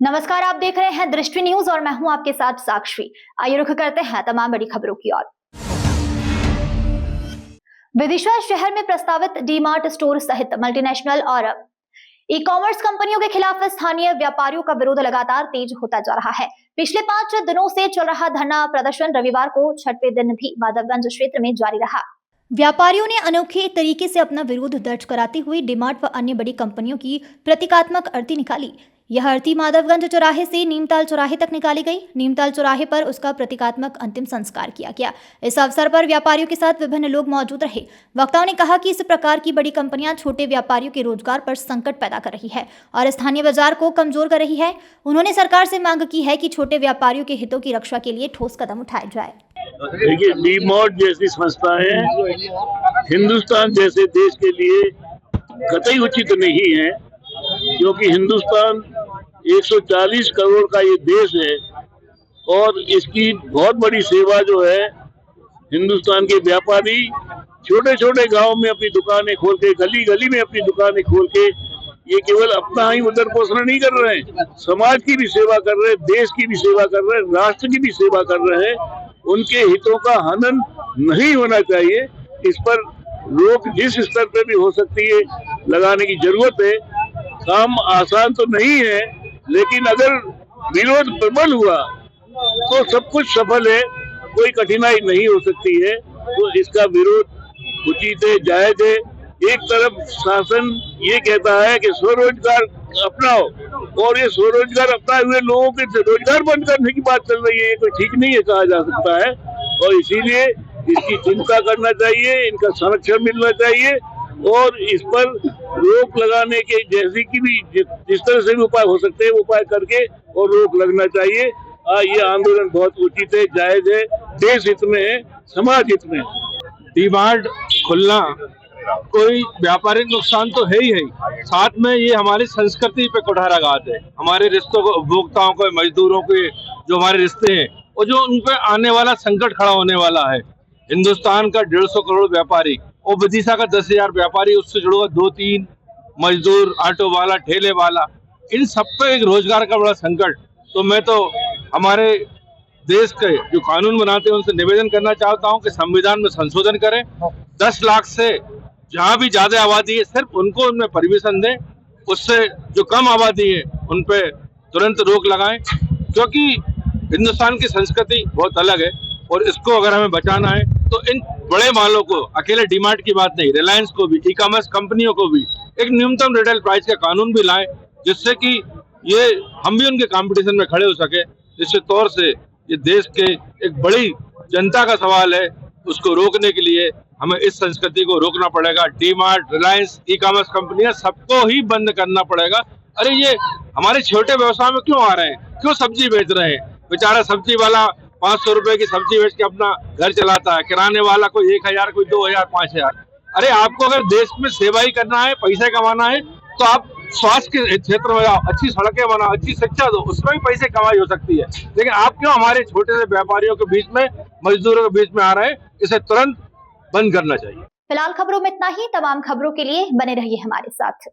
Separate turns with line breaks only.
नमस्कार, आप देख रहे हैं दृष्टि न्यूज और मैं हूं आपके साथ साक्षी। आइए रुख करते हैं तमाम बड़ी खबरों की ओर। विदिशा शहर में प्रस्तावित डी-मार्ट स्टोर सहित मल्टीनेशनल और ई-कॉमर्स कंपनियों के खिलाफ स्थानीय व्यापारियों का विरोध लगातार तेज होता जा रहा है। पिछले 5 दिनों से चल रहा धरना प्रदर्शन रविवार को छठवें दिन भी माधवगंज क्षेत्र में जारी रहा। व्यापारियों ने अनोखे तरीके से अपना विरोध दर्ज कराते हुए डी-मार्ट व अन्य बड़ी कंपनियों की प्रतीकात्मक अर्थी निकाली। यह अर्थी माधवगंज चौराहे से नीमताल चौराहे तक निकाली गई। नीमताल चौराहे पर उसका प्रतीकात्मक अंतिम संस्कार किया गया। इस अवसर पर व्यापारियों के साथ विभिन्न लोग मौजूद रहे। वक्ताओं ने कहा कि इस प्रकार की बड़ी कंपनियां छोटे व्यापारियों के रोजगार पर संकट पैदा कर रही है और स्थानीय बाजार को कमजोर कर रही है। उन्होंने सरकार से मांग की है कि छोटे व्यापारियों के हितों की रक्षा के लिए ठोस कदम उठाए जाए।
देखिए, डी-मार्ट जैसी संस्थाएं हिंदुस्तान जैसे देश के लिए कतई उचित नहीं है, क्योंकि हिंदुस्तान 140 करोड़ का ये देश है और इसकी बहुत बड़ी सेवा जो है हिंदुस्तान के व्यापारी छोटे छोटे गांव में अपनी दुकानें खोल के, गली गली में अपनी दुकानें खोल के ये केवल अपना ही उदर पोषण नहीं कर रहे हैं, समाज की भी सेवा कर रहे हैं, देश की भी सेवा कर रहे हैं, राष्ट्र की भी सेवा कर रहे हैं। उनके हितों का हनन नहीं होना चाहिए। इस पर रोक जिस स्तर पे भी हो सकती है लगाने की जरूरत है। काम आसान तो नहीं है, लेकिन अगर विरोध प्रबल हुआ तो सब कुछ सफल है, कोई कठिनाई नहीं हो सकती है। तो इसका विरोध उचित है, जायज है। एक तरफ शासन ये कहता है कि स्वरोजगार अपनाओ और ये स्वरोजगार अपनाए हुए लोगों के रोजगार बंद करने की बात चल रही है। ये कोई ठीक नहीं है कहा जा सकता है और इसीलिए इसकी चिंता करना चाहिए, इनका संरक्षण मिलना चाहिए और इस पर रोक लगाने के जैसी की भी जिस तरह से भी उपाय हो सकते हैं उपाय करके और रोक लगना चाहिए। ये आंदोलन बहुत उचित है, जायज है, देश हित में है, समाज हित में है।
डी-मार्ट खुलना कोई व्यापारिक नुकसान तो है ही, साथ में ये हमारी संस्कृति पे कुठाराघात है। हमारे रिश्तों को, उपभोक्ताओं को, मजदूरों के जो हमारे रिश्ते हैं और जो उन पे आने वाला संकट खड़ा होने वाला है। हिंदुस्तान का 150 करोड़ व्यापारी और विदिशा का 10,000 व्यापारी, उससे जुड़ा 2-3 मजदूर, ऑटो वाला, ठेले वाला, इन सब पे एक रोजगार का बड़ा संकट। तो मैं तो हमारे देश के जो कानून बनाते हैं उनसे निवेदन करना चाहता हूं कि संविधान में संशोधन करें। 10 लाख से जहां भी ज्यादा आबादी है सिर्फ उनको उनमें परमिशन दें, उससे जो कम आबादी है उन पे तुरंत रोक लगाएं, क्योंकि हिंदुस्तान की संस्कृति बहुत अलग है और इसको अगर हमें बचाना है तो इन बड़े मालों को, अकेले डी-मार्ट की बात नहीं, रिलायंस को भी, ई-कॉमर्स कंपनियों को भी एक न्यूनतम रिटेल प्राइस का कानून भी लाएं, जिससे कि ये हम भी उनके कंपटीशन में खड़े हो सके। निश्चित तौर से ये देश के एक बड़ी जनता का सवाल है, उसको रोकने के लिए हमें इस संस्कृति को रोकना पड़ेगा। डी-मार्ट, रिलायंस, ई-कॉमर्स कंपनियां सबको ही बंद करना पड़ेगा। अरे ये हमारे छोटे व्यवसाय में क्यों आ रहे हैं, क्यों सब्जी बेच रहे हैं? बेचारा सब्जी वाला 500 रुपए की सब्जी बेच के अपना घर चलाता है, किराने वाला कोई 1,000, कोई 2,000, 5,000। अरे आपको अगर देश में सेवा ही करना है, पैसे कमाना है, तो आप स्वास्थ्य के क्षेत्र में जाओ, अच्छी सड़कें बनाओ, अच्छी शिक्षा दो, उसमें भी पैसे कमाई हो सकती है। लेकिन आप क्यों हमारे छोटे से व्यापारियों के बीच में, मजदूरों के बीच में आ रहे हैं? इसे तुरंत बंद करना चाहिए।
फिलहाल खबरों में इतना ही। तमाम खबरों के लिए बने रहिए हमारे साथ।